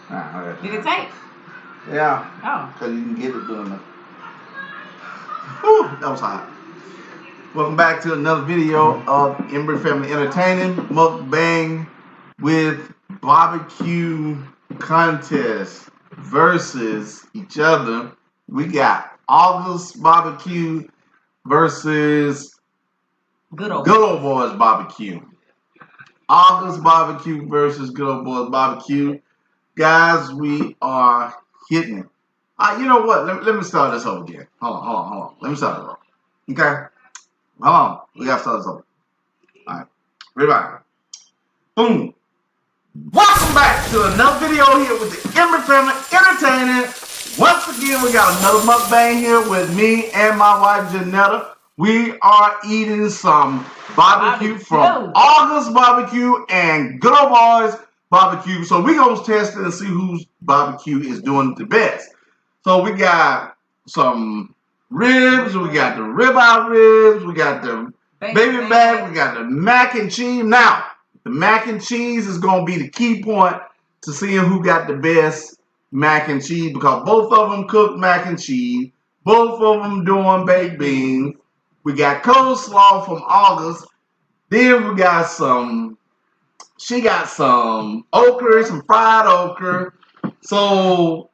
Right. Did it take? Yeah. Oh. Because you can get it doing that. Whew, that was hot. Welcome back to another video of Embry Family Entertaining Mukbang with barbecue contest versus each other. We got August Barbecue versus Good old Boys Barbecue. August Barbecue versus Good Old Boys Barbecue. Guys, we are hitting it. You know what? Let me start this over again. Hold on. Let me start it over. Okay? Hold on. We got to start this over. All right. Ready? Boom. Welcome back to another video here with the Embry Family Entertaining. Once again, we got another mukbang here with me and my wife, Janetta. We are eating some barbecue from August Barbecue and Good Old Boys Barbecue. So we're going to test it and see whose barbecue is doing the best. So we got some ribs, we got the ribeye ribs, we got the baby back, we got the mac and cheese. Now, the mac and cheese is going to be the key point to seeing who got the best mac and cheese because both of them cook mac and cheese. Both of them doing baked beans. We got coleslaw from August. Then we got she got some okra, some fried okra. So,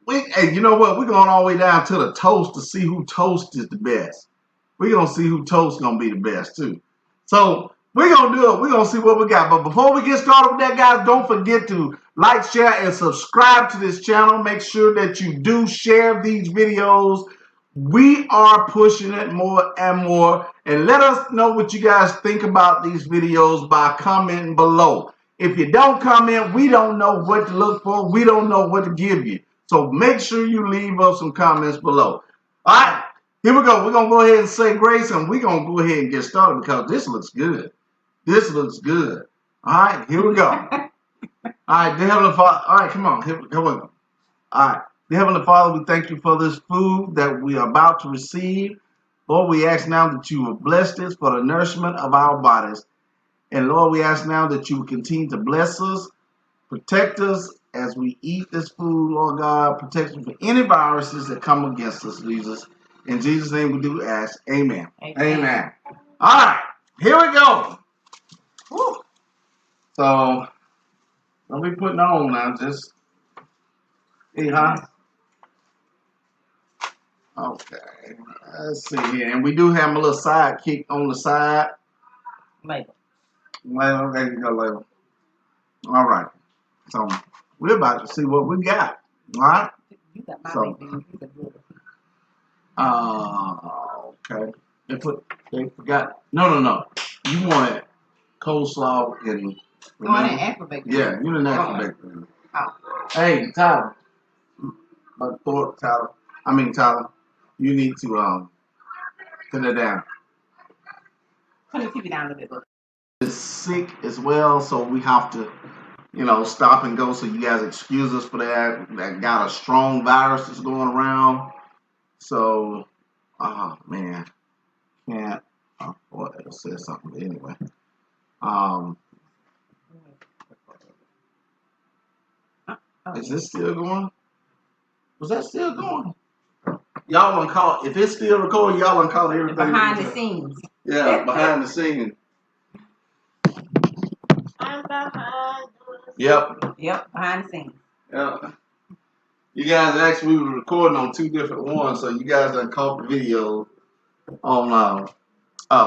hey, you know what? We're going all the way down to the toast to see who toast is the best. We're going to see who toast is going to be the best, too. So, we're going to do it. We're going to see what we got. But before we get started with that, guys, don't forget to like, share, and subscribe to this channel. Make sure that you do share these videos. We are pushing it more and more. And let us know what you guys think about these videos by commenting below. If you don't comment, we don't know what to look for. We don't know what to give you. So make sure you leave us some comments below. All right, here we go. We're going to go ahead and say grace, and we're going to go ahead and get started because this looks good. This looks good. All right, here we go. All right, dear Heavenly Father. All right, come on. Here we go. All right. Dear Heavenly Father, we thank you for this food that we are about to receive. Lord, we ask now that you will bless this for the nourishment of our bodies. And Lord, we ask now that you will continue to bless us, protect us as we eat this food, Lord God. Protect us from any viruses that come against us, Jesus. In Jesus' name we do ask. Amen. Amen. All right, here we go. Woo. So, don't be putting on now. Just eat, huh? Okay. Let's see here. And we do have a little sidekick on the side. Label. There you go, label. All right. So, we're about to see what we got. All right? You got my So, okay. They forgot. No. You wanted coleslaw and... Oh, I didn't activate. Yeah, you didn't activate. Oh. Hey, Tyler. Tyler, you need to put it down. Turn the TV down a little bit. Is sick as well, so we have to, stop and go. So you guys excuse us for that. That got a strong virus that's going around. So, oh man, can't. Oh, boy, it says something but anyway. Is this still going? Was that still going? Y'all want to call, if it's still recording, y'all want to call everything behind the scenes. Yeah, behind the scenes. I'm behind. Yep, behind the scenes. Yeah. You guys actually we were recording on two different ones, so you guys done caught the video on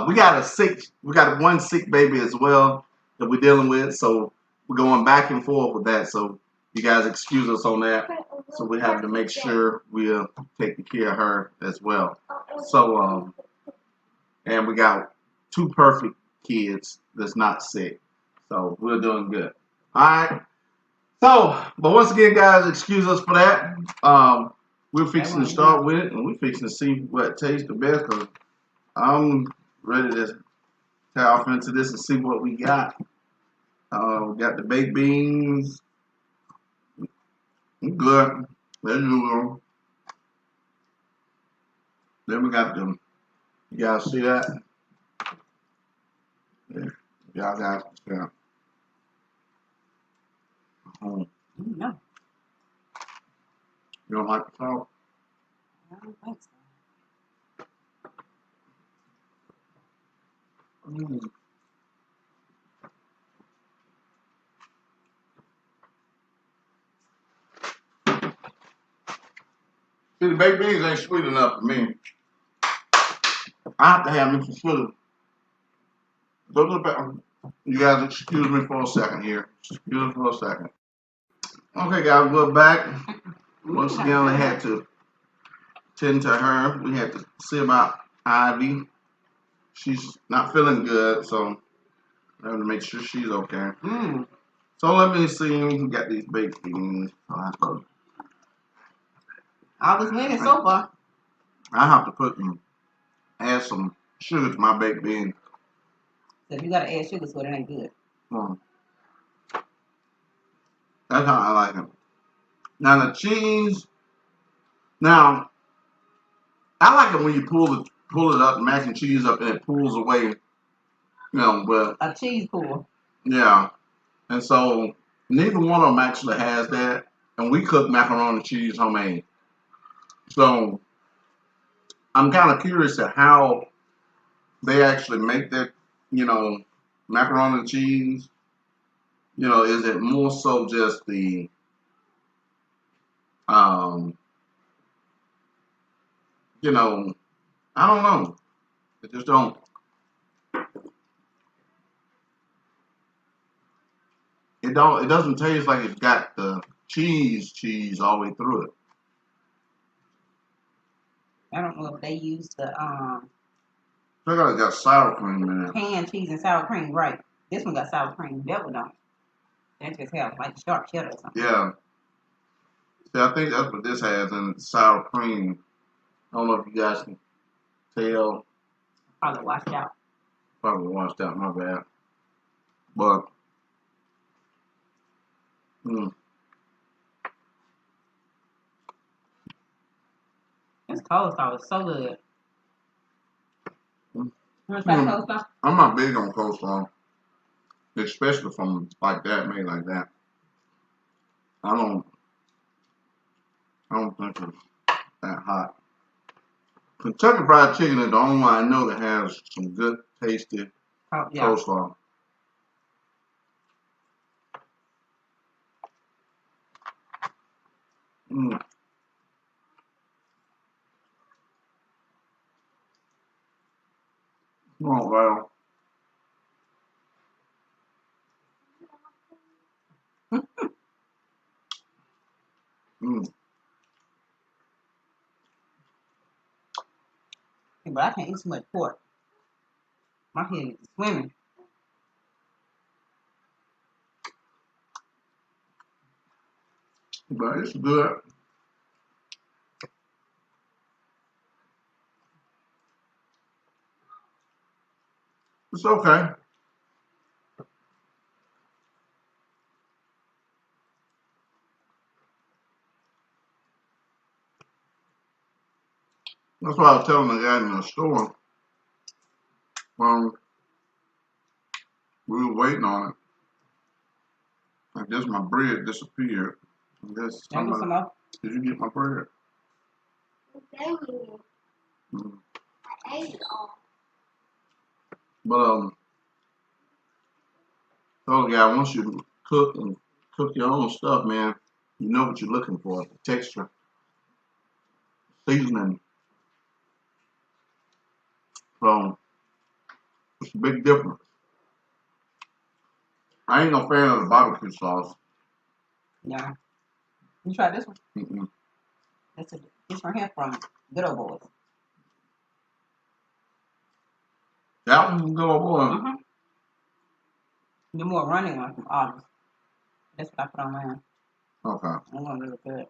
we got one sick baby as well that we're dealing with, so we're going back and forth with that. So you guys excuse us on that. So we have to make sure we're taking care of her as well. So and we got two perfect kids that's not sick. So we're doing good. Alright. So, but once again, guys, excuse us for that. We're fixing to start with it, and we're fixing to see what tastes the best, because I'm ready to tear off into this and see what we got. We got the baked beans. Good. There you go. Then we got them. You guys see that? Yeah. Y'all guys, yeah. No. You don't like the salt? I don't think so. Mm. See, the baked beans ain't sweet enough for me. I have to have me some sugar. Go to the bathroom. You guys excuse me for a second here. Excuse me for a second. Okay, guys, we're back. Once again, I had to tend to her. We had to see about Ivy. She's not feeling good, so I have to make sure she's okay. Mm. So let me see who got these baked beans. I was winning so far. I have to add some sugar to my baked beans. So you gotta add sugar so it ain't good. That's how I like it. Now the cheese. Now I like it when you pull it up, mac and cheese up, and it pulls away. You know, but A cheese pool. yeah. And so neither one of them actually has that. And we cook macaroni and cheese homemade. So I'm kind of curious at how they actually make that, macaroni and cheese. Is it more so just the, um, I don't know. It just don't. It doesn't taste like it's got the cheese all the way through it. I don't know if they use the They got sour cream in it. canned cheese and sour cream, right? This one got sour cream. That one don't. That just have like sharp cheddar or something. Yeah. See, I think that's what this has in sour cream. I don't know if you guys can tell. Probably washed out. Probably washed out, my bad. But, This coleslaw is so good. Mm. You want to try coleslaw? I'm not big on coleslaw, especially from like that, made like that. I don't think it's that hot. Kentucky Fried Chicken is the only one I know that has some good, tasty Oh, yeah. coleslaw. Mm. Oh, well. Mm. But I can't eat too much pork. My head is swimming. But it's good. It's okay. That's what I was telling the guy in the store. We were waiting on it. I guess my bread disappeared. I guess Can I get some somebody. more? Did you get my bread? Thank you. Mm. I ate it all. But told the guy once you cook your own stuff, man, you know what you're looking for. The texture, seasoning. So it's a big difference. I ain't no fan of the barbecue sauce. Yeah. You try this one? Mm-mm. This one here from Good Old Boys. That one's good old boy. Mm-hmm. The more running one from August. That's what I put on mine. Okay. That one really good.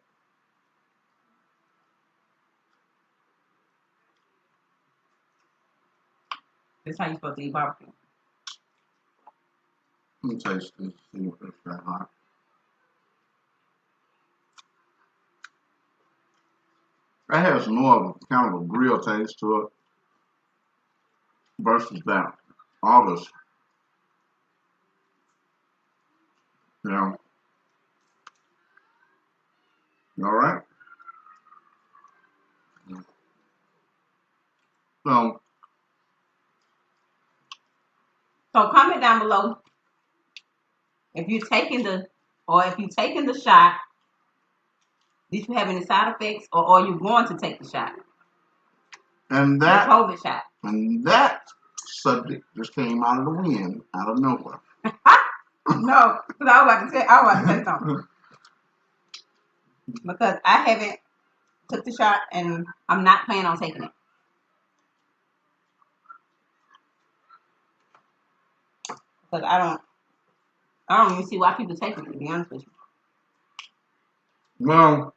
This is how you supposed to eat barbecue. Let me taste this. See if it's that hot. That has more of a kind of a grill taste to it versus that August. You know. You all right? So, So comment down below if you're taking the shot. Did you have any side effects, or are you going to take the shot? and The that COVID shot. and that subject just came out of the wind, out of nowhere. No, because I was about to say something. Because I haven't took the shot and I'm not planning on taking it. Because I don't even see why people take it, to be honest with you. Well,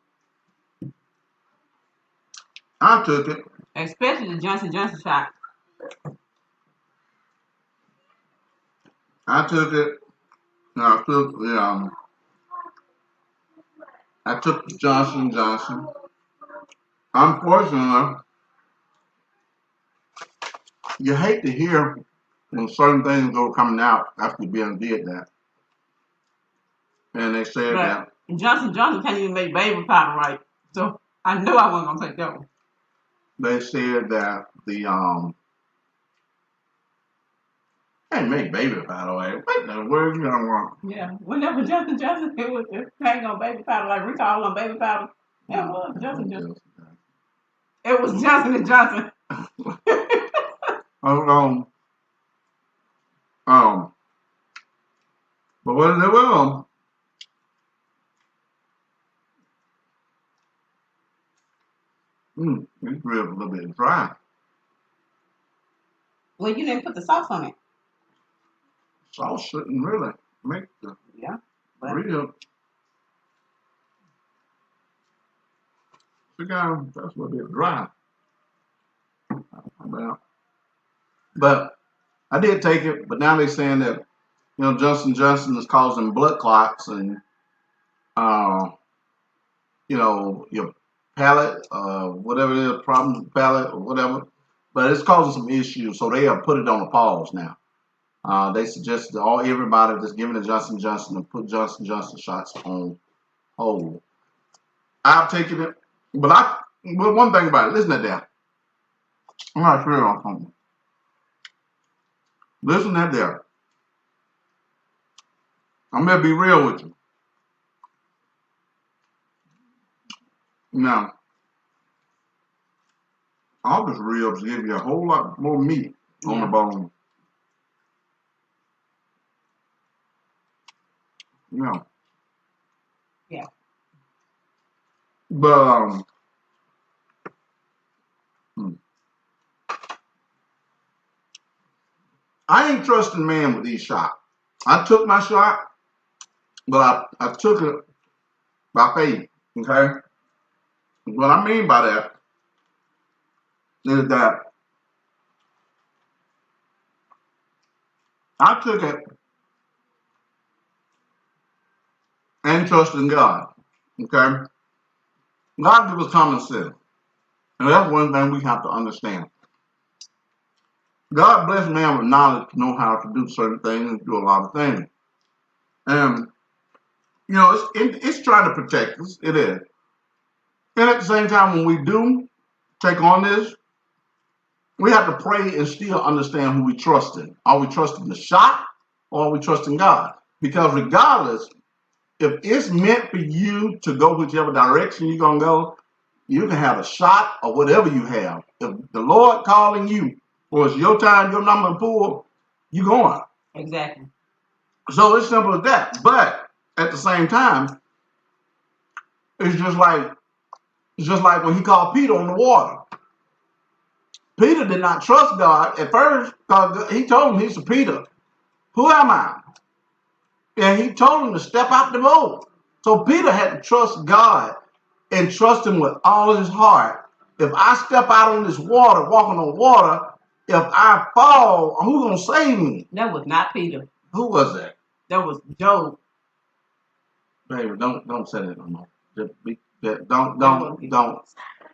I took it. Especially the Johnson shot. I took it. And I took the Johnson & Johnson. Unfortunately, you hate to hear when certain things go coming out after being did that. And they said that Johnson can't even make baby powder right. So I knew I wasn't gonna take that one. they said that can't make baby powder right. What the word you don't want? Yeah. Whenever Johnson it was just hang on baby powder, like recall on baby powder. Yeah, it was Johnson. It was Johnson & Johnson. But what they will, this rib's a little bit dry. Well, you didn't put the sauce on it. Sauce shouldn't really make the rib. Cigar, that's a little bit dry. But I did take it, but now they're saying that Johnson is causing blood clots and your palate, whatever it is, problem with palate or whatever. But it's causing some issues, so they have put it on a pause now. They suggest to everybody that's giving the Johnson & Johnson to put Johnson & Johnson shots on hold. I've taken it, but one thing about it, listen to that. I'm not sure on something. Listen to that. I'm gonna be real with you. Now, August ribs give you a whole lot more meat on the bone. Yeah. But I ain't trusting man with these shots. I took my shot, but I took it by faith. Okay? What I mean by that is that I took it and trusting God. Okay? God gives us common sense. And that's one thing we have to understand. God bless man with knowledge to know how to do certain things and do a lot of things. And, it's trying to protect us. It is. And at the same time, when we do take on this, we have to pray and still understand who we trust in. Are we trusting the shot or are we trusting God? Because regardless, if it's meant for you to go whichever direction you're going to go, you can have a shot or whatever you have. If the Lord calling you, or it's your time, your number to pull, you're going. Exactly. So it's simple as that. But at the same time, it's just like when he called Peter on the water. Peter did not trust God at first because he told him, he said, Peter, who am I? And he told him to step out the boat. So Peter had to trust God and trust him with all his heart. If I step out on this water, walking on water, if I fall, who's going to save me? That was not Peter. Who was that? That was Job. Baby, don't say that no more. Don't.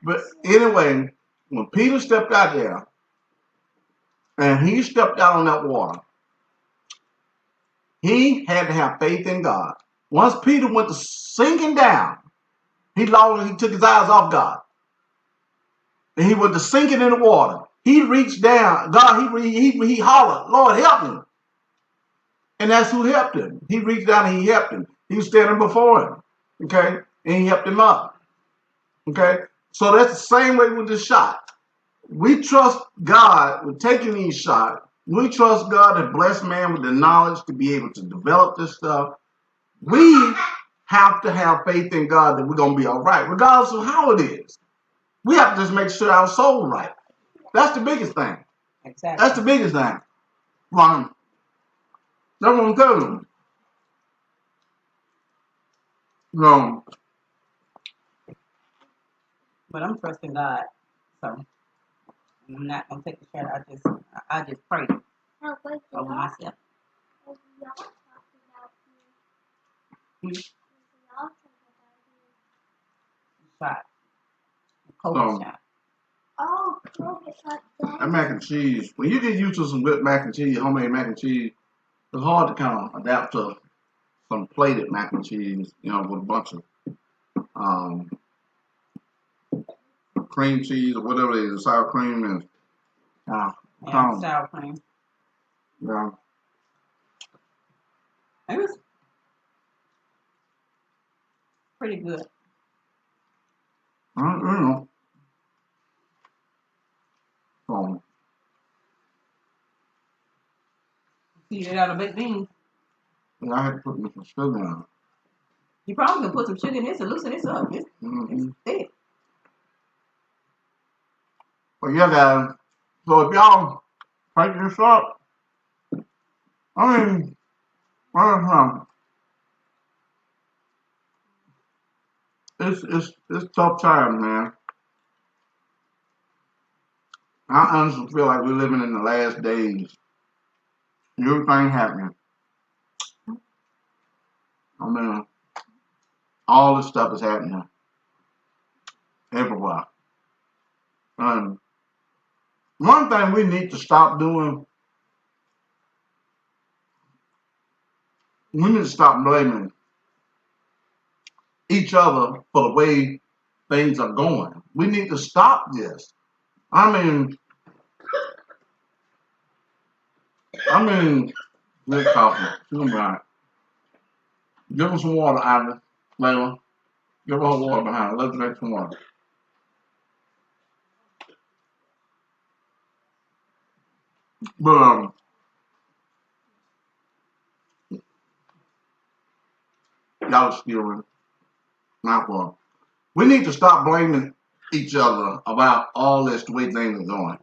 But anyway, when Peter stepped out there, and he stepped out on that water, he had to have faith in God. Once Peter went to sinking down, he took his eyes off God. And he went to sinking in the water. He reached down. God, he hollered, Lord, help him. And that's who helped him. He reached down and he helped him. He was standing before him. Okay? And he helped him up. Okay? So that's the same way with the shot. We trust God with taking these shots. We trust God to bless man with the knowledge to be able to develop this stuff. We have to have faith in God that we're going to be all right, regardless of how it is. We have to just make sure our soul right. That's the biggest thing. Exactly. That's the biggest thing. That's what I'm telling you. No. But I'm trusting God, so I'm not gonna take the shot. I just pray How was the over y'all? myself. Was y'all talking about Hmm? you? Was y'all talking Shot, So, COVID shot. about you? Oh, COVID shot that that. mac and cheese, when you get used to some good mac and cheese, homemade mac and cheese, it's hard to kind of adapt to some plated mac and cheese, with a bunch of cream cheese or whatever it is, sour cream and Yeah, sour cream. yeah. It was pretty good. So, Eat it out of baked beans. yeah, I had to put some sugar in it. You probably can put some sugar in this and loosen this up. It's thick. But yeah, guys, so if y'all break this up, I mean, I don't know. It's tough times, man. I honestly feel like we're living in the last days. Everything happening. I mean, all this stuff is happening everywhere. And one thing we need to stop doing, we need to stop blaming each other for the way things are going. We need to stop this. I mean, good coffee. She's gonna be all right. Give her some water, Ivy. Layla. Give her water behind her. Let's drink some water. But y'all are still not well. We need to stop blaming each other about all this, the way things are going,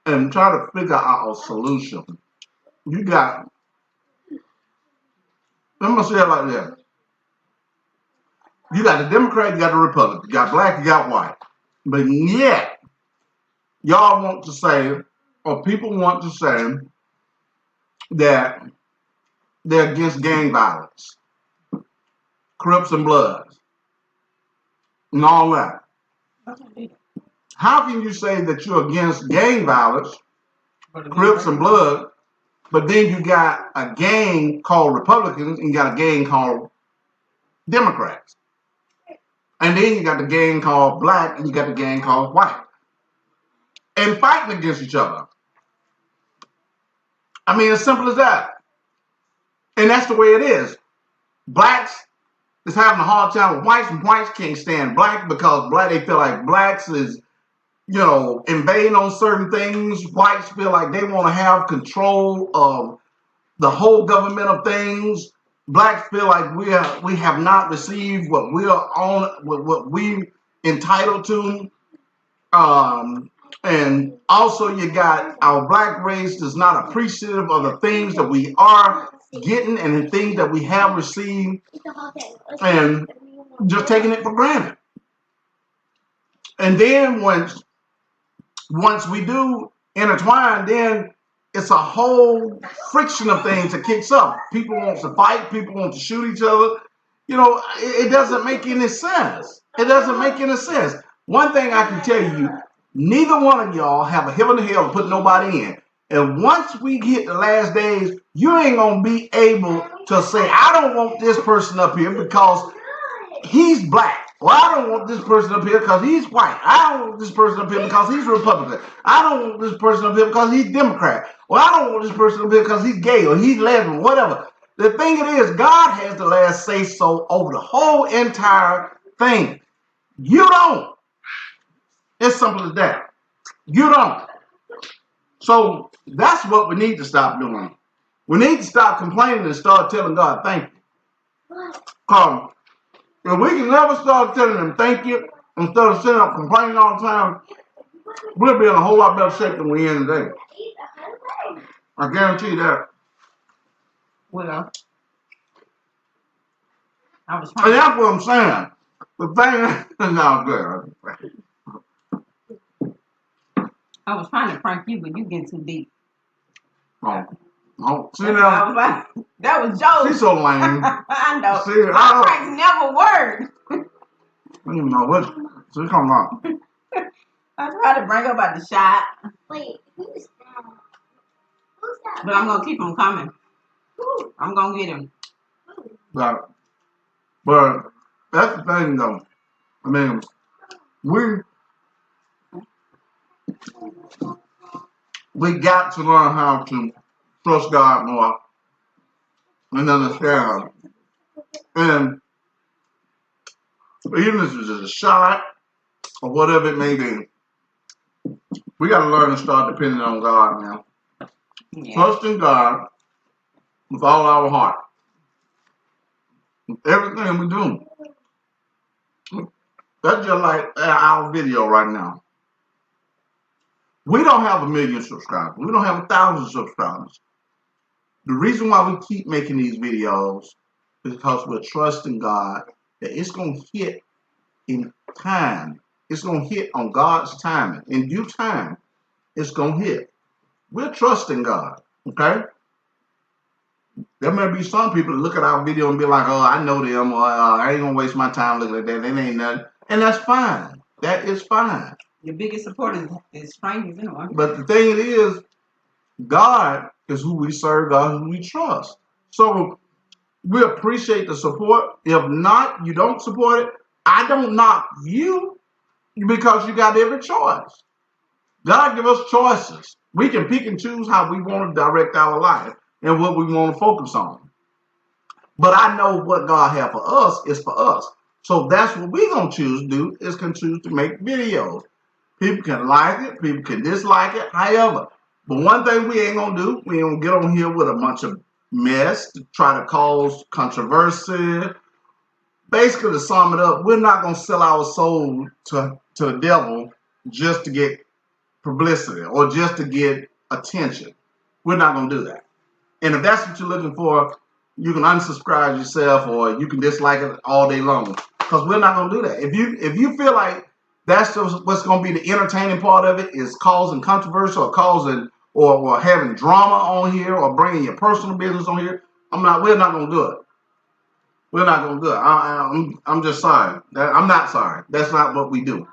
and try to figure out a solution. You got, let me say it like this. You got the Democrat, you got the Republican, you got black, you got white. But yet, y'all want to say, or people want to say, that they're against gang violence, Crips and Bloods, and all that. How can you say that you're against gang violence, Crips and Blood, but then you got a gang called Republicans and you got a gang called Democrats? And then you got the gang called black and you got the gang called white. And fighting against each other. I mean, as simple as that. And that's the way it is. Blacks is having a hard time with whites, and whites can't stand black because they feel like blacks is, invading on certain things. Whites feel like they want to have control of the whole government of things. Blacks feel like we have not received what we are on, what we entitled to. And also you got our black race is not appreciative of the things that we are getting and the things that we have received, and just taking it for granted. And then once we do intertwine, then it's a whole friction of things that kicks up. People want to fight. People want to shoot each other. It doesn't make any sense. It doesn't make any sense. One thing I can tell you, neither one of y'all have a heaven or hell to put nobody in. And once we hit the last days, you ain't going to be able to say, I don't want this person up here because he's black Well, I don't want this person up here because he's white. I don't want this person up here because he's Republican. I don't want this person up here because he's Democrat. Well, I don't want this person up here because he's gay or he's lesbian, whatever. The thing it is, God has the last say so over the whole entire thing. You don't. It's simple as that. You don't. So that's what we need to stop doing. We need to stop complaining and start telling God thank you. Because if we can never start telling him thank you instead of sitting up complaining all the time, we'll be in a whole lot better shape than we in today. I guarantee you that. Well, I was And trying. that's what I'm saying. The thing is not good. I was trying to prank you, but you getting too deep. Oh, see That's why I now, was like, that was Joe. she's so lame. I know. See, My pranks never work. I don't even know what she's talking about. I tried to bring up about the shot, Wait, who's that? Who's that? but I'm gonna keep him coming. I'm gonna get him. But that's the thing though. I mean, we got to learn how to trust God more and understand. And even if it's just a shot or whatever it may be, we got to learn to start depending on God now. Yeah. Trusting God with all our heart. With everything we do. That's just like our video right now. We don't have 1 million subscribers. We don't have 1,000 subscribers. The reason why we keep making these videos is because we're trusting God that it's going to hit in time. It's going to hit on God's timing. In due time, it's going to hit. We're trusting God, okay? There may be some people that look at our video and be like, oh, I know them, or I ain't going to waste my time looking at that. That ain't nothing. And that's fine. That is fine. Your biggest supporter is strangers anyway. But the thing is, God is who we serve, God is who we trust. So we appreciate the support. If not, you don't support it, I don't knock you because you got every choice. God give us choices. We can pick and choose how we want to direct our life and what we want to focus on. But I know what God has for us is for us. So that's what we're going to choose to do is choose to make videos. People can like it. People can dislike it. However, but one thing we ain't going to do, we ain't going to get on here with a bunch of mess to try to cause controversy. Basically, to sum it up, we're not going to sell our soul to the devil just to get publicity or just to get attention. We're not going to do that. And if that's what you're looking for, you can unsubscribe yourself or you can dislike it all day long because we're not going to do that. If you feel like that's just what's going to be the entertaining part of it is causing controversy or causing or having drama on here or bringing your personal business on here, we're not going to do it. We're not going to do it. I'm just sorry. I'm not sorry. That's not what we do.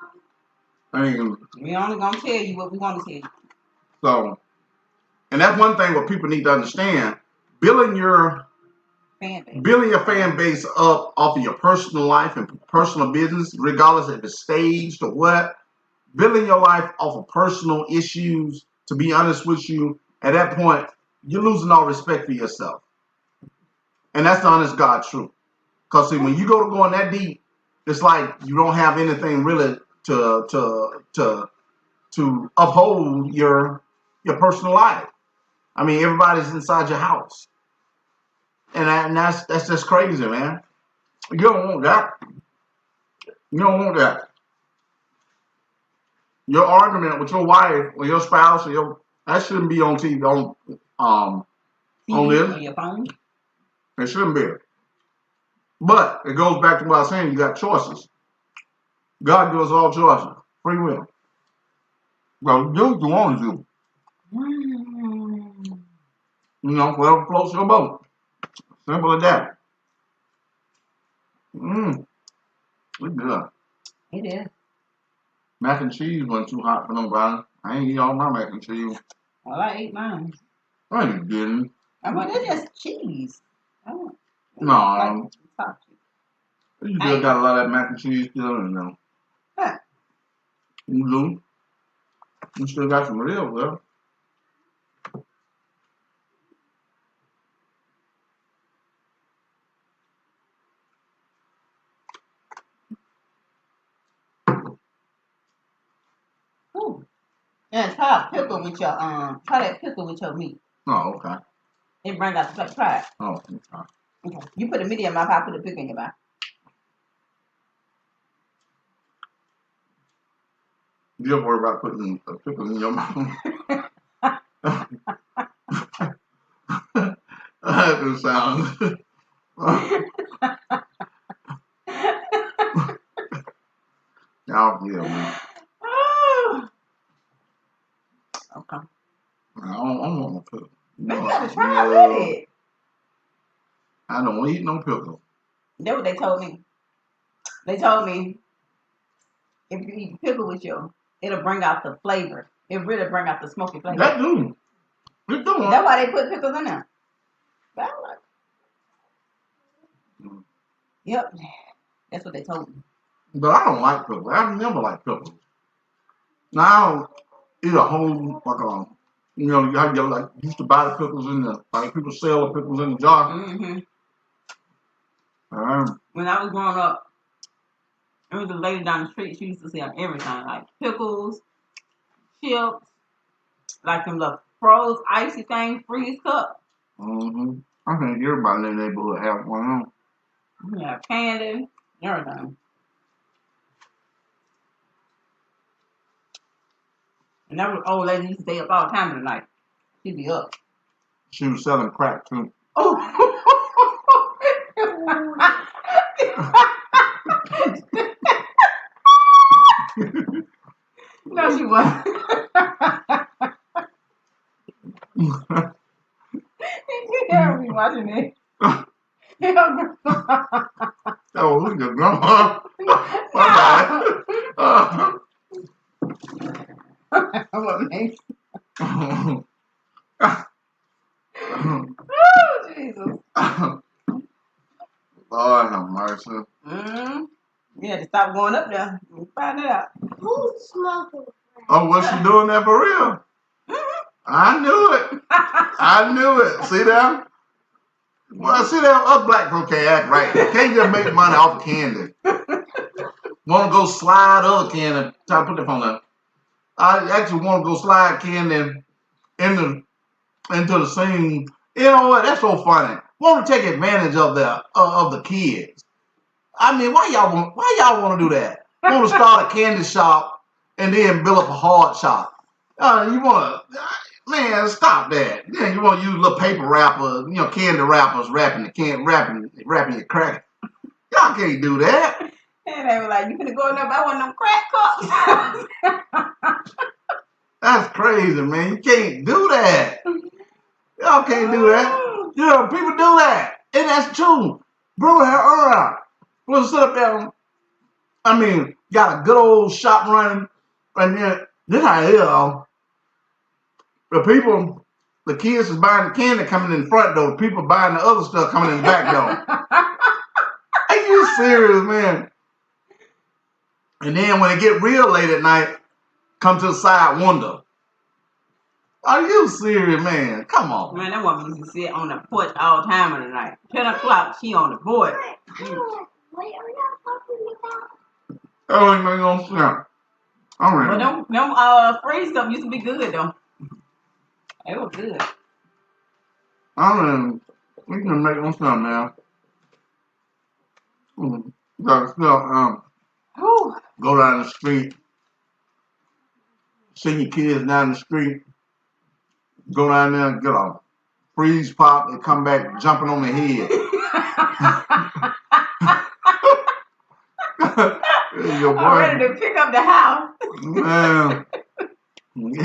I mean, We only gonna tell you what we want to tell you. So, and that's one thing what people need to understand. Building your fan base up off of your personal life and personal business, regardless if it's staged or what, building your life off of personal issues, to be honest with you, at that point, you're losing all respect for yourself. And that's the honest God truth. Because see, when you go to going that deep, it's like you don't have anything really to uphold your personal life. I mean, everybody's inside your house. And that's just crazy, man. You don't want that. You don't want that. Your argument with your wife or your spouse or that shouldn't be on TV on this. On your phone. It shouldn't be. But it goes back to what I was saying. You got choices. God gives us all choices. Free will. Well, do what you want to do. You know, whatever floats your boat. Simple as that. It's good. It is. Mac and cheese wasn't too hot for nobody. I ain't eat all my mac and cheese. Well, I ate mine. No, you didn't. I mean, it's just cheese. No. You still got a lot of that mac and cheese still in there. Huh. You do. You still got some real there. Ooh. Yeah, try a pickle with your try that pickle with your meat. Oh, okay. It brings out the flavor. Try it. Oh, okay. Okay. You put the meat in your mouth, I put the pickle in your mouth. You don't worry about putting a pickle in your mouth. That just sounds. Y'all, yeah, man. Okay. I don't want no pickle. Man, you gotta try it with it. I don't eat no pickle. That's what they told me. They told me if you eat pickle with your, it'll bring out the flavor. It really bring out the smoky flavor. That do. It do. That's why they put pickles in there. But I'm like, yep. That's what they told me. But I don't like pickles. I've never liked pickles. Now I don't eat a whole like you know how you like used to buy the pickles in the like people sell the pickles in the jar. Mm-hmm. When I was growing up, there was a lady down the street. She used to sell everything like pickles, chips, like them little froze icy thing, freeze cup. Mm-hmm. I think everybody in the neighborhood have one of them. Yeah, candy, everything. And that was old lady used to stay up all the time of the night. She'd be up. She was selling crack too. Oh. No, she wasn't. You can't be watching it. Oh, look at grandma. My bad. What makes? Oh, Oh, Jesus. Lord have mercy. Mm-hmm. You had to stop going up there and find it out. Who's smoking? Oh, was she doing that for real? I knew it. I knew it. See that? Well, see that us black folks can't act right. Can't just make money off of candy. Want to go slide other candy? Try to put that on there. I actually want to go slide candy into the scene. You know what? That's so funny. Want to take advantage of the kids. I mean, why y'all want to do that? Want to start a candy shop and then build up a hard shop? You want to, man, stop that. Then you want to use little paper wrappers, candy wrappers, wrapping your crack. Y'all can't do that. And they were like, you finna go in there buy one of them crack cups. That's crazy, man. You can't do that. Y'all can't do that. Yeah, people do that. And that's true. Bro, we'll sit up there. I mean, got a good old shop running. And then, this how it is. The kids is buying the candy coming in the front door. People buying the other stuff coming in the back door. Are you serious, man? And then when it get real late at night, come to the side window. Are you serious, man? Come on. Man, that woman used to sit on the porch all time of the night. 10 o'clock, she on the porch. What are you talking about? Oh, ain't gonna snap. All right. But them freeze stuff used to be good though. They were good. We can make them snap now. Gotta still go down the street, see your kids down the street, go down there and get a freeze pop and come back jumping on the head. Your boy, I'm ready to pick up the house. Man,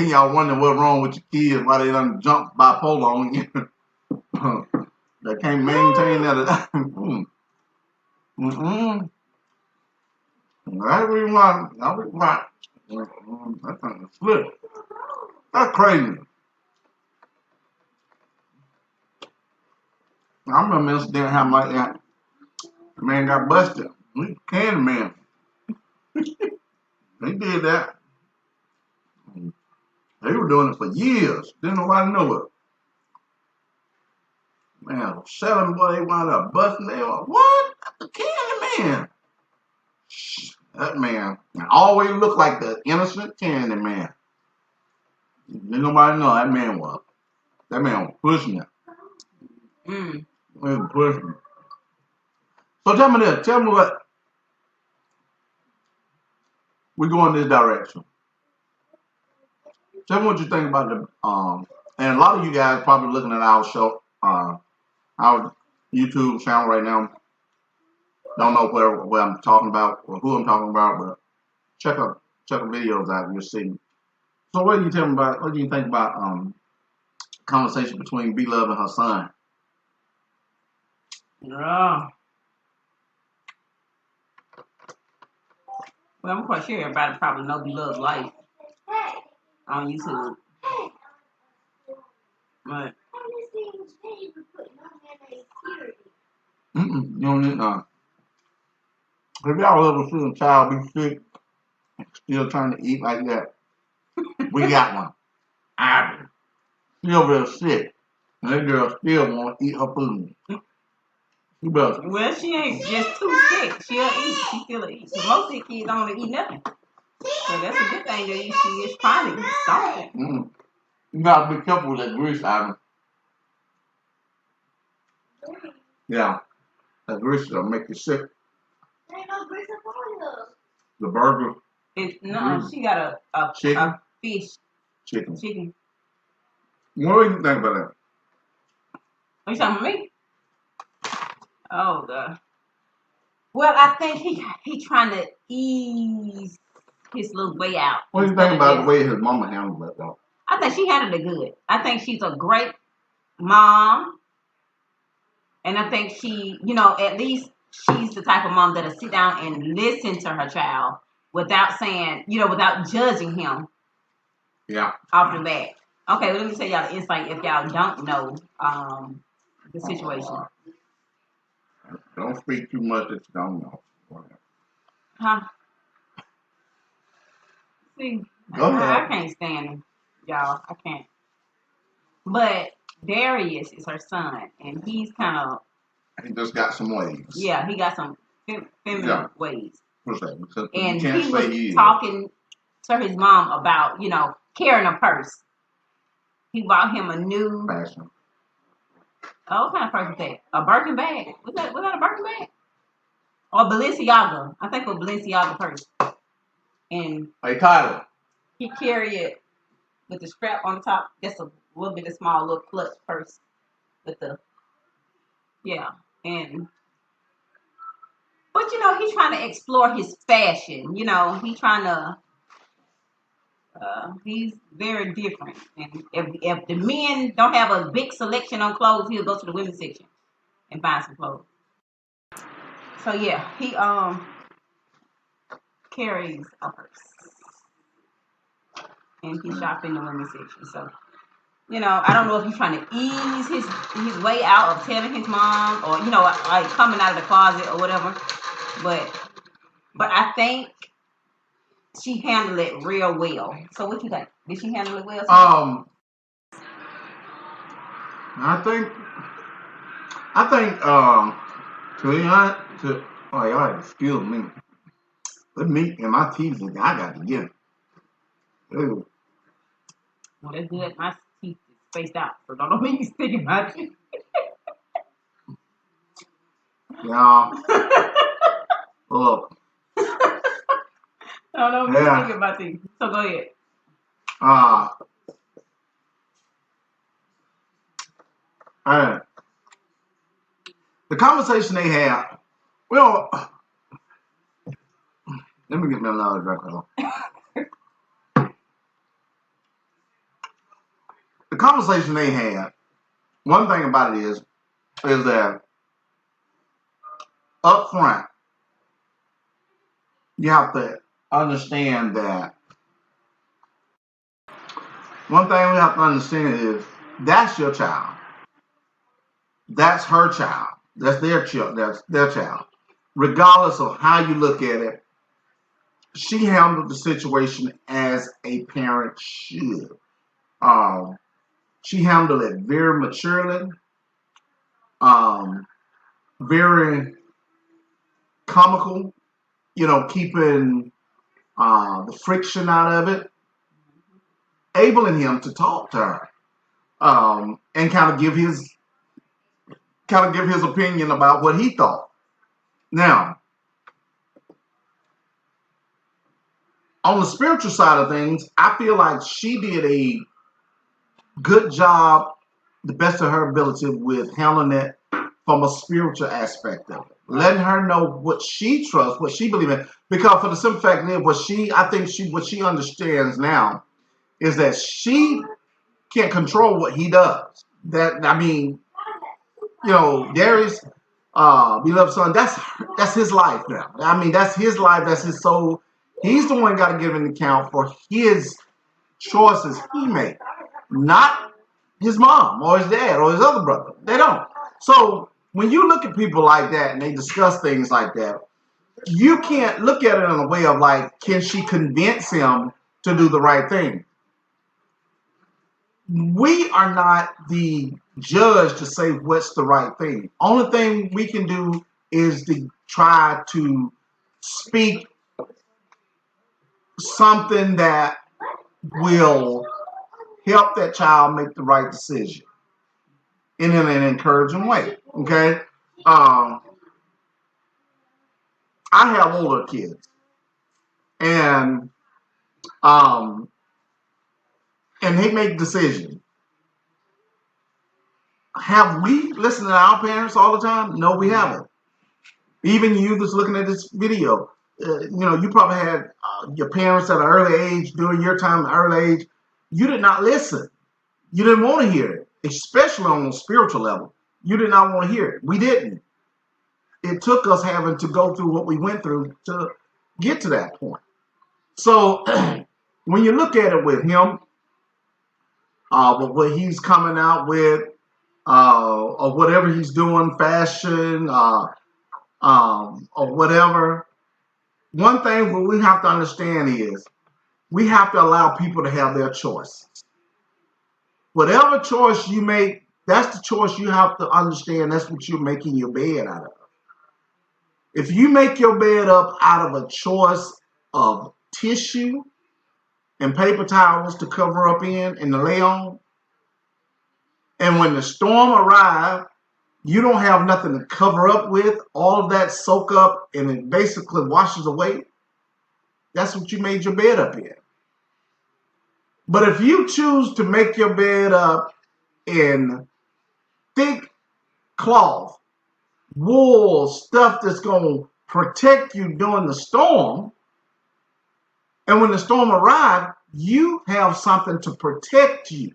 y'all wonder what's wrong with your kids, why they done jump bipolar on you. They can't maintain that. That reason why. That thing is split. That's crazy. I remember this incident happened like that. The man got busted. Candyman. They did that. They were doing it for years. Didn't nobody know it. Man, selling boy, they wound up busting. They were, what? The Candyman. That man always looked like the innocent Candyman. Didn't nobody know that man was. That man was pushing it. Mm. He was pushing it. So tell me this. Tell me what. We go in this direction. Tell me what you think about the and a lot of you guys probably looking at our show, our YouTube channel right now. Don't know where I'm talking about or who I'm talking about, but check the videos out and you'll see. So what do you tell me about? What do you think about conversation between B Love and her son? Yeah. Well, I'm quite sure everybody probably know B Love's life on YouTube. But You don't need none. If y'all ever see a child be sick and still trying to eat like that, we got one. I do. She over there sick, and that girl still want to eat her food. She better. well, she ain't just too sick. She'll eat. She still eat. So most of the kids don't want to eat nothing. So that's a good thing that she is trying to eat something. You gotta be careful with that grease, Ivan. Yeah, that grease will make you sick. The burger, No, she got a Chicken? fish chicken. chicken. What do you think about that? Are you talking about me? Oh God. Well, I think he trying to ease his little way out. What do you think about the way his mama handled that, though? I think she handled it good. I think she's a great mom. And I think she, at least she's the type of mom that'll sit down and listen to her child without saying, without judging him. Yeah. Off the bat. Okay, well, let me tell y'all the insight if y'all don't know the situation. Don't speak too much that you don't know. Huh? See, Go ahead. I can't stand him, y'all. I can't. But Darius is her son, and he's kind of. He just got some ways. Yeah, he got some feminine ways. What's that? Because And he was talking to his mom about, carrying a purse. He bought him a new. Fashion. Oh, what kind of purse was that? A Birkin bag? Was that a Birkin bag? Or Balenciaga? I think it was Balenciaga purse. And hey, Tyler. he carried it with the strap on the top. Just a little bit of small little clutch purse with the and but he's trying to explore his fashion. He's trying to he's very different. And if the men don't have a big selection on clothes, he'll go to the women's section and find some clothes. So yeah, he carries a purse. And he shops in the women's section. So I don't know if he's trying to ease his way out of telling his mom or, like coming out of the closet or whatever. But I think she handled it real well. So what you think? Did she handle it well? I think, to be honest, y'all excuse me. With me and my teeth, I got to get it. Ew. Well, that's good. My teeth is spaced out, so don't make me stick in my teeth. Yeah. Look. Don't make me stick in my teeth. So go ahead. The conversation they had, well, let me get me another drink. The conversation they had, one thing about it is that up front, you have to understand that one thing we have to understand is that's your child. That's her child. That's their child. That's their child. regardless of how you look at it, she handled the situation as a parent should. Um, she handled it very maturely, um, very comical, keeping the friction out of it, enabling him to talk to her, and kind of give his opinion about what he thought. Now, on the spiritual side of things, I feel like she did a good job, the best of her ability, with handling it from a spiritual aspect of it, letting her know what she trusts, what she believes in. Because for the simple fact that what she understands now is that she can't control what he does. Darius, beloved son, that's his life now. That's his life. That's his soul. He's the one got to give an account for his choices he made, not his mom or his dad or his other brother. They don't. So when you look at people like that and they discuss things like that, you can't look at it in a way of like, can she convince him to do the right thing? We are not the judge to say what's the right thing. Only thing we can do is to try to speak something that will help that child make the right decision in an encouraging way. Okay. I have older kids, and um, and they make decisions. Have we listened to our parents all the time? No, we haven't. Even you that's looking at this video, you probably had your parents at an early age, during your time at an early age. You did not listen. You didn't want to hear it, especially on a spiritual level. You did not want to hear it. We didn't. It took us having to go through what we went through to get to that point. So when you look at it with him, with what he's coming out with, or whatever he's doing, fashion, or whatever, one thing what we have to understand is we have to allow people to have their choices. Whatever choice you make, that's the choice you have to understand. That's what you're making your bed out of. If you make your bed up out of a choice of tissue and paper towels to cover up in and to lay on, and when the storm arrives, you don't have nothing to cover up with, all of that soak up and it basically washes away, that's what you made your bed up in. But if you choose to make your bed up in thick cloth, wool, stuff that's going to protect you during the storm, and when the storm arrives, you have something to protect you,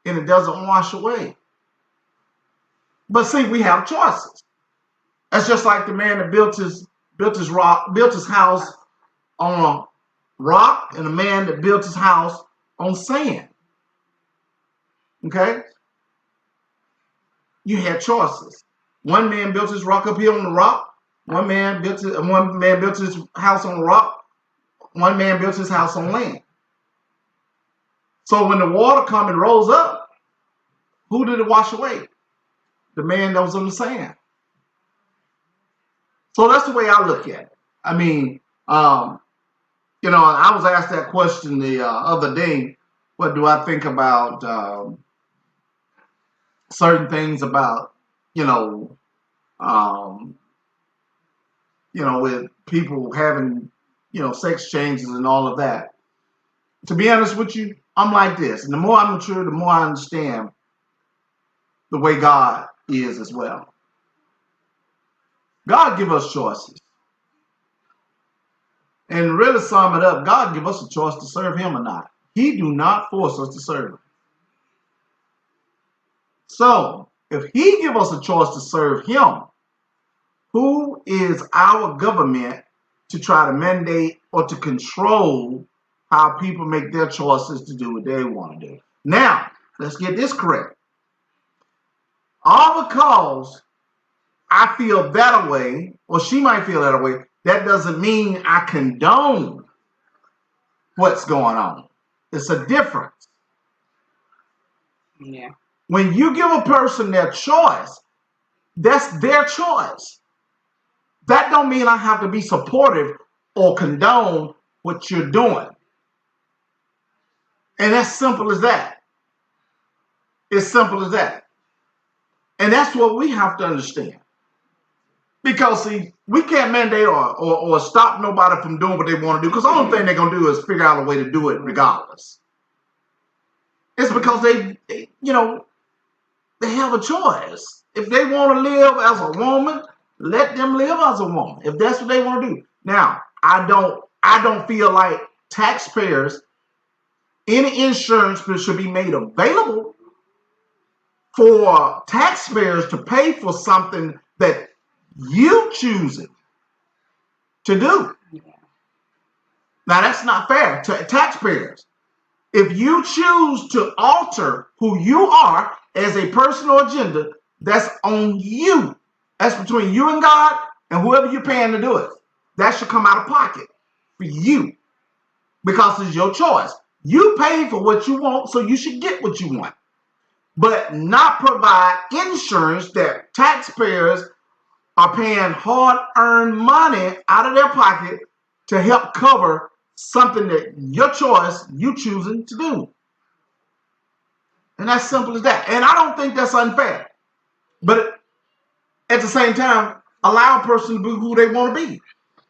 and it doesn't wash away. But see, we have choices. That's just like the man that built his house on a rock, and a man that built his house on sand. Okay? You had choices. One man built his rock up here on the rock. One man built his house on the rock. One man built his house on land. So when the water comes and rolls up, who did it wash away? The man that was on the sand. So that's the way I look at it. I was asked that question the other day. What do I think about certain things about, with people having, sex changes and all of that. To be honest with you, I'm like this. And the more I mature, the more I understand the way God is as well. God give us choices. And really sum it up, God give us a choice to serve him or not. He do not force us to serve him. So, if he give us a choice to serve him, who is our government to try to mandate or to control how people make their choices to do what they want to do? Now, let's get this correct. All because I feel that way, or she might feel that way, that doesn't mean I condone what's going on. It's a difference. Yeah. When you give a person their choice, that's their choice. That don't mean I have to be supportive or condone what you're doing. And that's simple as that. It's simple as that. And that's what we have to understand. Because, see, we can't mandate or stop nobody from doing what they want to do. Because the only thing they're going to do is figure out a way to do it regardless. It's because they have a choice. If they want to live as a woman, let them live as a woman. If that's what they want to do. Now, I don't feel like taxpayers, any insurance should be made available for taxpayers to pay for something that you choosing to do. Yeah. Now, that's not fair to taxpayers. If you choose to alter who you are as a personal agenda, that's on you. That's between you and God and whoever you're paying to do it. That should come out of pocket for you because it's your choice. You pay for what you want, so you should get what you want. But not provide insurance that taxpayers are paying hard-earned money out of their pocket to help cover something that your choice, you choosing to do. And that's simple as that. And I don't think that's unfair. But at the same time, allow a person to be who they want to be.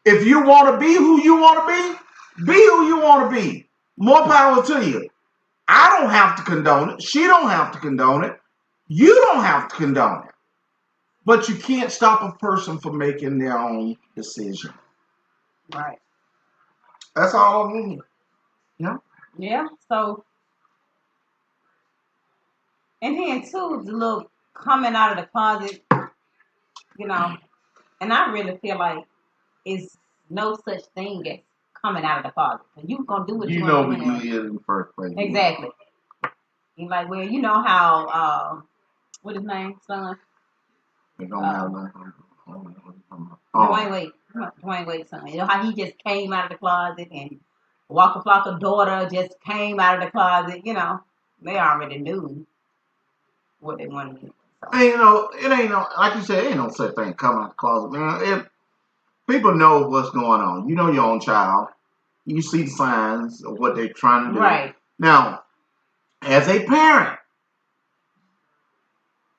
If you want to be who you want to be who you want to be. More power to you. I don't have to condone it. She don't have to condone it. You don't have to condone it. But you can't stop a person from making their own decision. Right. That's all I mean. Yeah. Yeah. So, and then too, the little coming out of the closet, and I really feel like it's no such thing as coming out of the closet. You gonna do what you want to do. You know we do it in the first place. Exactly. You're like, well, you know how what his name, son? It don't matter nothing. Dwayne Wade's son. You know how he just came out of the closet and Waka Flocka's daughter just came out of the closet. They already knew what they wanted to do. So. And, it ain't no, like you said, it ain't no such thing coming out the closet, man. If people know what's going on, you know your own child. You see the signs of what they're trying to do. Right. Now, as a parent,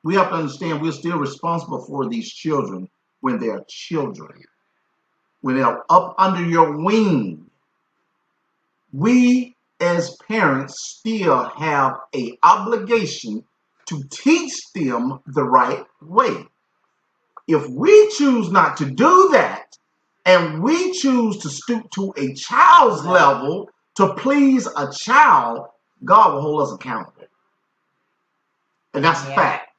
we have to understand we're still responsible for these children when they're children. When they're up under your wing. We as parents still have an obligation to teach them the right way. If we choose not to do that, and we choose to stoop to a child's level to please a child, God will hold us accountable. And that's a fact.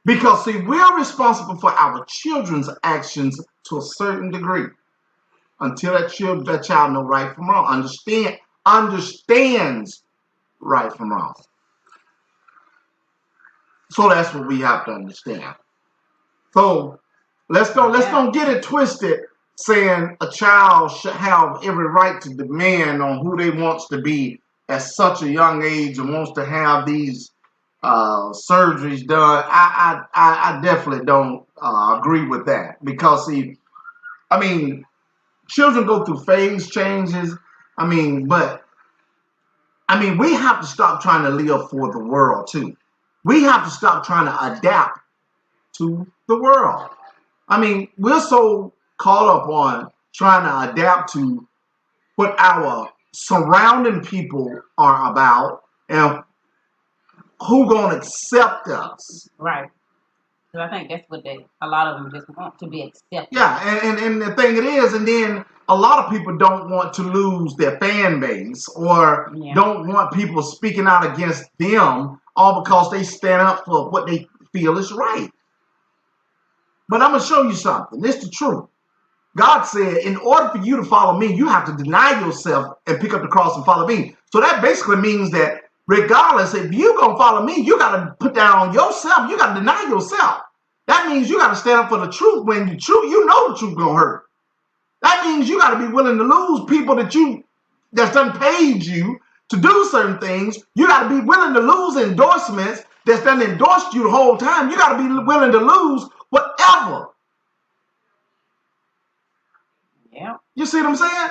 Because, see, we're responsible for our children's actions to a certain degree. Until that child knows right from wrong. Understands right from wrong. So that's what we have to understand. So let's don't get it twisted saying a child should have every right to demand on who they wants to be at such a young age and wants to have these surgeries done. I definitely don't agree with that because, see, I mean, children go through phase changes. But we have to stop trying to live for the world too. We have to stop trying to adapt to the world. We're so caught up on trying to adapt to what our surrounding people are about and who gonna accept us. Right. So I think that's what a lot of them just want to be accepted. Yeah, and the thing it is, and then a lot of people don't want to lose their fan base or don't want people speaking out against them all because they stand up for what they feel is right. But I'm going to show you something. This is the truth. God said, in order for you to follow me, you have to deny yourself and pick up the cross and follow me. So that basically means that regardless, if you're going to follow me, you got to put down on yourself. You got to deny yourself. That That means you got to stand up for the truth when the truth, you know the truth gonna hurt. That means you got to be willing to lose people that's done paid you to do certain things. You got to be willing to lose endorsements that's done endorsed you the whole time. You got to be willing to lose whatever. Yeah. You see what I'm saying?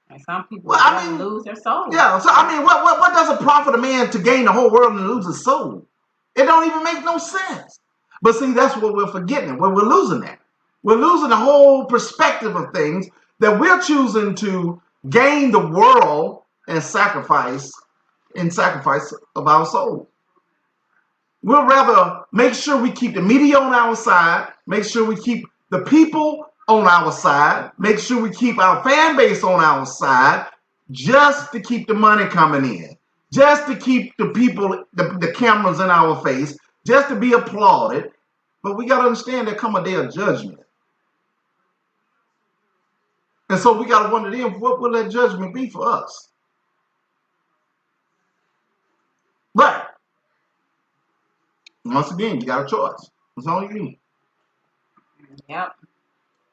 And some people lose their soul. Yeah. So I mean, what does it profit a man to gain the whole world and lose his soul? It don't even make no sense. But see, that's what we're forgetting. We're losing that. We're losing the whole perspective of things that we're choosing to gain the world and sacrifice of our soul. We'll rather make sure we keep the media on our side, make sure we keep the people on our side, make sure we keep our fan base on our side, just to keep the money coming in, just to keep the people, the cameras in our face, just to be applauded. But we got to understand there come a day of judgment. And so we got to wonder then, what will that judgment be for us? But once again, you got a choice. It's on you. Yep.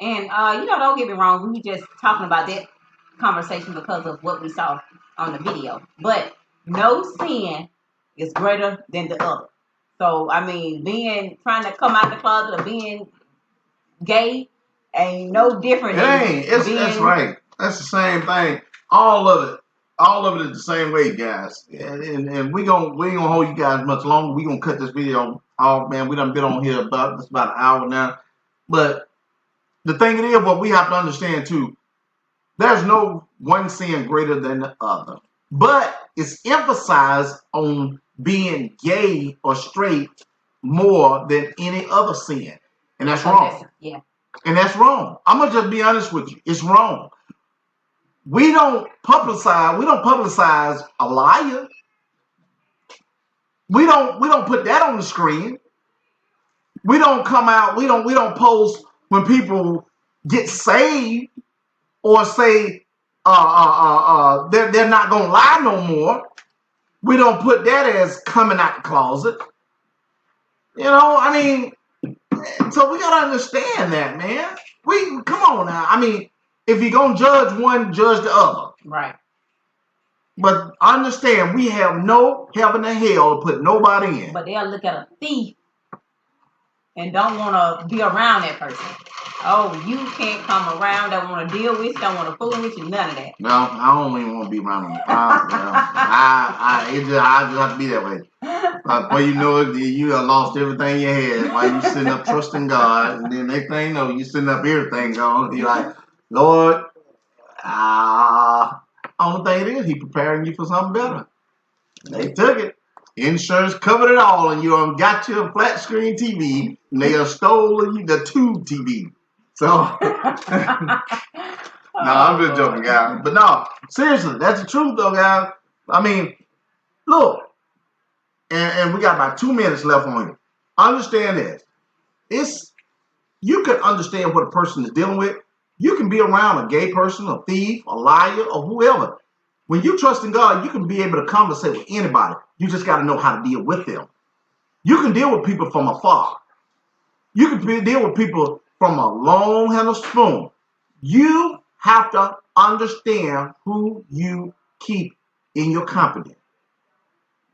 And don't get me wrong, we were just talking about that conversation because of what we saw on the video. But no sin is greater than the other. So I mean, trying to come out the closet or being gay ain't no different. That's right. That's the same thing. All of it is the same way, guys. And we ain't gonna hold you guys much longer. We gonna cut this video off, man. We done been on here about an hour now. But the thing it is, what we have to understand too, there's no one sin greater than the other. But it's emphasized on being gay or straight more than any other sin. And that's wrong. Yeah. And that's wrong. I'm gonna just be honest with you. It's wrong. We don't publicize a liar. We don't put that on the screen. We don't come out, we don't post when people get saved or say they're not gonna lie no more. We don't put that as coming out the closet. I mean, so we gotta understand that, man. Come on now. I mean, if you're gonna judge one, judge the other. Right. But understand, we have no heaven and hell to put nobody in. But they'll look at a thief and don't want to be around that person. Oh, you can't come around, don't want to deal with you, don't want to fool with you, none of that. No, I don't even want to be around them. I just have to be that way. Before you know it, you have lost everything you had while you sitting up trusting God. And then next thing you know, you sitting up everything going. You're like, Lord, only thing it is, He preparing you for something better. They took it. Insurance covered it all, and you got you a flat screen TV, and they have stolen the tube TV. So, no, I'm just joking, guys. But no, seriously, that's the truth, though, guys. I mean, look, and we got about 2 minutes left on here. Understand this. You can understand what a person is dealing with. You can be around a gay person, a thief, a liar, or whoever. When you trust in God, you can be able to conversate with anybody. You just got to know how to deal with them. You can deal with people from afar. You can deal with people from a long-handled spoon. You have to understand who you keep in your company.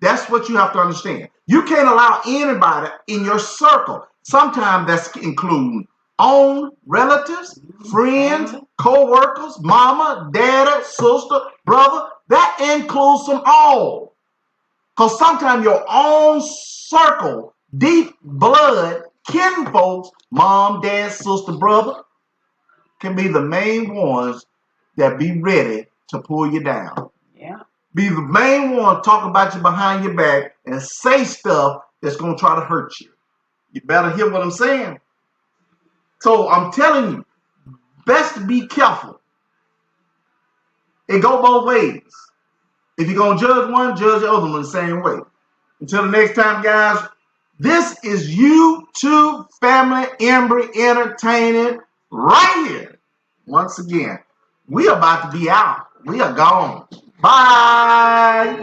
That's what you have to understand. You can't allow anybody in your circle. Sometimes that's including own relatives, friends, co-workers, mama, daddy, sister, brother. That includes them all. Because sometimes your own circle, deep blood, kin folks, mom, dad, sister, brother, can be the main ones that be ready to pull you down. Yeah. Be the main one talk about you behind your back and say stuff that's going to try to hurt you. You better hear what I'm saying. So I'm telling you, best to be careful. It go both ways. If you're going to judge one, judge the other one the same way. Until the next time, guys, this is YouTube Family Embry Entertaining right here. Once again, we are about to be out. We are gone. Bye.